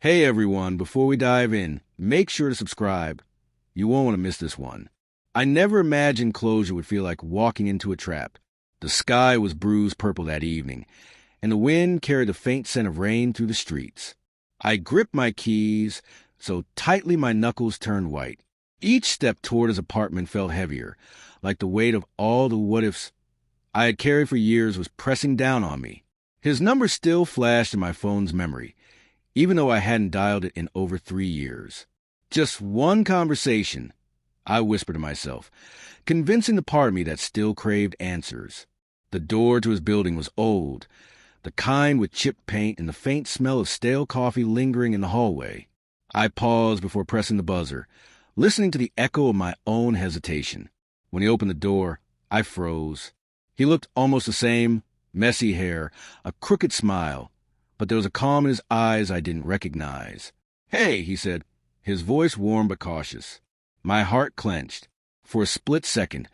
Hey everyone, before we dive in, make sure to subscribe. You won't want to miss this one. I never imagined closure would feel like walking into a trap. The sky was bruised purple that evening, and the wind carried the faint scent of rain through the streets. I gripped my keys so tightly my knuckles turned white. Each step toward his apartment felt heavier, like the weight of all the what-ifs I had carried for years was pressing down on me. His number still flashed in my phone's memory, even though I hadn't dialed it in over 3 years. Just one conversation, I whispered to myself, convincing the part of me that still craved answers. The door to his building was old, the kind with chipped paint and the faint smell of stale coffee lingering in the hallway. I paused before pressing the buzzer, listening to the echo of my own hesitation. When he opened the door, I froze. He looked almost the same, messy hair, a crooked smile, but there was a calm in his eyes I didn't recognize. "Hey," he said, his voice warm but cautious. My heart clenched. For a split second,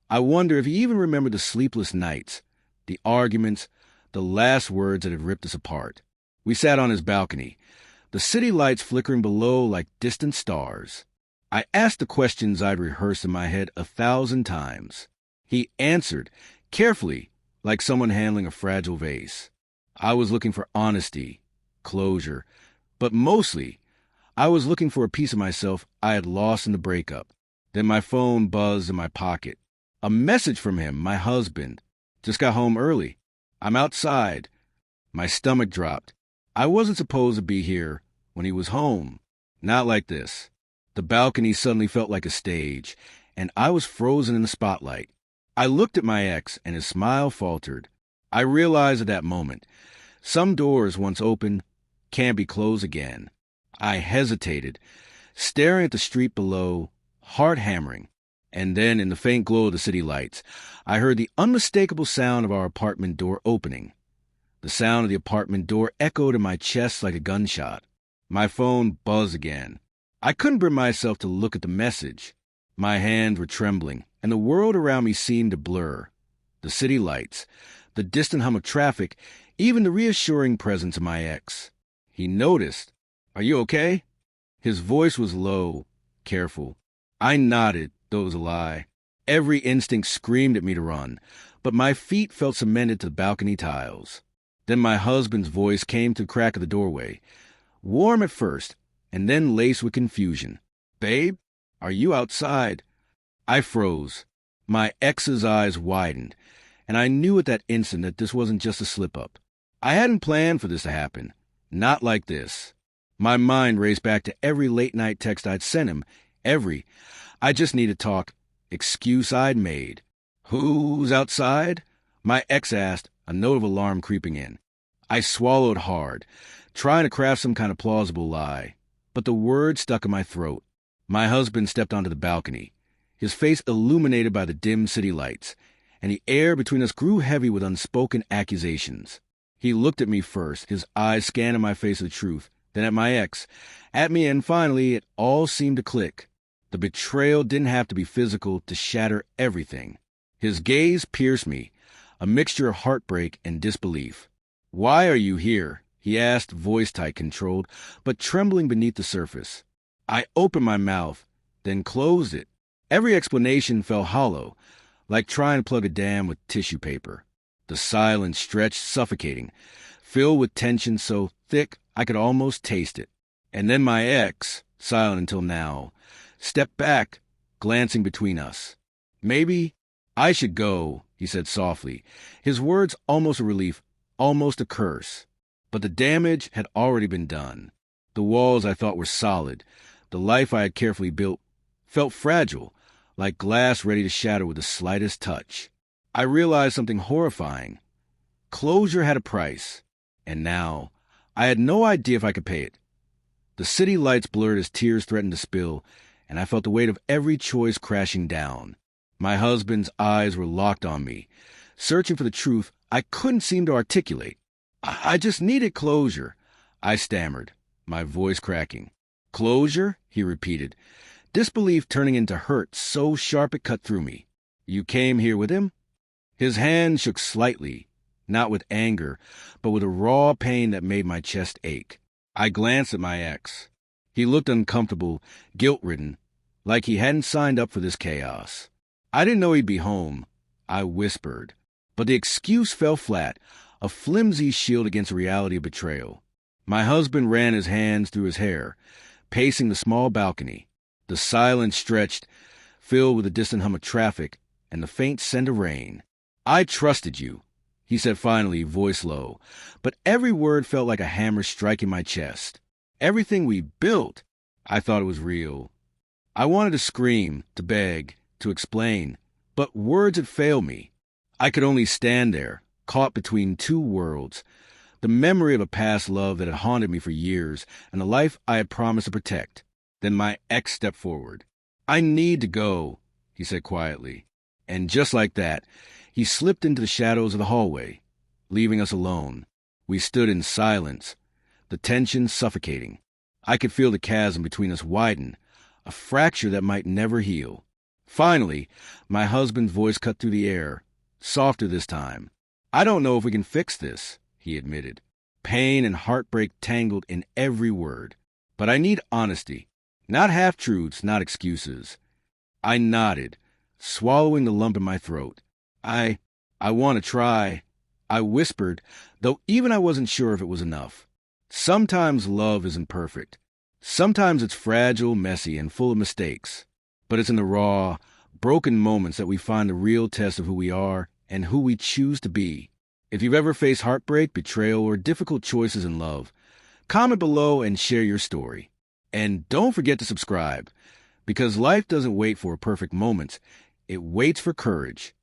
I wondered if he even remembered the sleepless nights, the arguments, the last words that had ripped us apart. We sat on his balcony, the city lights flickering below like distant stars. I asked the questions I'd rehearsed in my head 1,000 times. He answered, carefully, like someone handling a fragile vase. I was looking for honesty, closure, but mostly, I was looking for a piece of myself I had lost in the breakup. Then my phone buzzed in my pocket. A message from him, my husband. "Just got home early. I'm outside." My stomach dropped. I wasn't supposed to be here when he was home. Not like this. The balcony suddenly felt like a stage, and I was frozen in the spotlight. I looked at my ex, and his smile faltered. I realized at that moment, some doors once open can't be closed again. I hesitated, staring at the street below, heart hammering. And then, in the faint glow of the city lights, I heard the unmistakable sound of our apartment door opening. The sound of the apartment door echoed in my chest like a gunshot. My phone buzzed again. I couldn't bring myself to look at the message. My hands were trembling, and the world around me seemed to blur. The city lights, the distant hum of traffic, even the reassuring presence of my ex. He noticed. "Are you okay?" His voice was low, careful. I nodded, though it was a lie. Every instinct screamed at me to run, but my feet felt cemented to the balcony tiles. Then my husband's voice came through the crack of the doorway, warm at first, and then laced with confusion. "Babe, are you outside?" I froze. My ex's eyes widened, and I knew at that instant that this wasn't just a slip-up. I hadn't planned for this to happen. Not like this. My mind raced back to every late-night text I'd sent him, every "I just need to talk" excuse I'd made. "Who's outside?" my ex asked, a note of alarm creeping in. I swallowed hard, trying to craft some kind of plausible lie, but the words stuck in my throat. My husband stepped onto the balcony, his face illuminated by the dim city lights, and the air between us grew heavy with unspoken accusations. He looked at me first, his eyes scanning my face of the truth, then at my ex, at me, and finally it all seemed to click. The betrayal didn't have to be physical to shatter everything. His gaze pierced me, a mixture of heartbreak and disbelief. "Why are you here?" he asked, voice tight, controlled, but trembling beneath the surface. I opened my mouth, then closed it. Every explanation fell hollow, like trying to plug a dam with tissue paper. The silence stretched suffocating, filled with tension so thick I could almost taste it. And then my ex, silent until now, stepped back, glancing between us. "Maybe I should go," he said softly, his words almost a relief, almost a curse. But the damage had already been done. The walls I thought were solid, the life I had carefully built, felt fragile, like glass ready to shatter with the slightest touch. I realized something horrifying. Closure had a price, and now I had no idea if I could pay it. The city lights blurred as tears threatened to spill, and I felt the weight of every choice crashing down. My husband's eyes were locked on me, searching for the truth I couldn't seem to articulate. I just needed closure," I stammered, my voice cracking. "Closure?" he repeated, disbelief turning into hurt so sharp it cut through me. "You came here with him?" His hand shook slightly, not with anger, but with a raw pain that made my chest ache. I glanced at my ex. He looked uncomfortable, guilt-ridden, like he hadn't signed up for this chaos. I didn't know he'd be home. I whispered. But the excuse fell flat, a flimsy shield against the reality of betrayal. My husband ran his hands through his hair, pacing the small balcony. The silence stretched, filled with the distant hum of traffic and the faint scent of rain. I trusted you, he said finally, voice low, but every word felt like a hammer striking my chest. Everything we built, I thought it was real. I wanted to scream, to beg, to explain, but words had failed me. I could only stand there, caught between two worlds, the memory of a past love that had haunted me for years and the life I had promised to protect. Then my ex stepped forward. I need to go, he said quietly. And just like that, he slipped into the shadows of the hallway, leaving us alone. We stood in silence, the tension suffocating. I could feel the chasm between us widen, a fracture that might never heal. Finally, my husband's voice cut through the air, softer this time. I don't know if we can fix this, he admitted. Pain and heartbreak tangled in every word. But I need honesty, not half-truths, not excuses. I nodded, swallowing the lump in my throat. I want to try, I whispered, though even I wasn't sure if it was enough. Sometimes love isn't perfect. Sometimes it's fragile, messy, and full of mistakes. But it's in the raw, broken moments that we find the real test of who we are and who we choose to be. If you've ever faced heartbreak, betrayal, or difficult choices in love, comment below and share your story. And don't forget to subscribe, because life doesn't wait for a perfect moment. It waits for courage.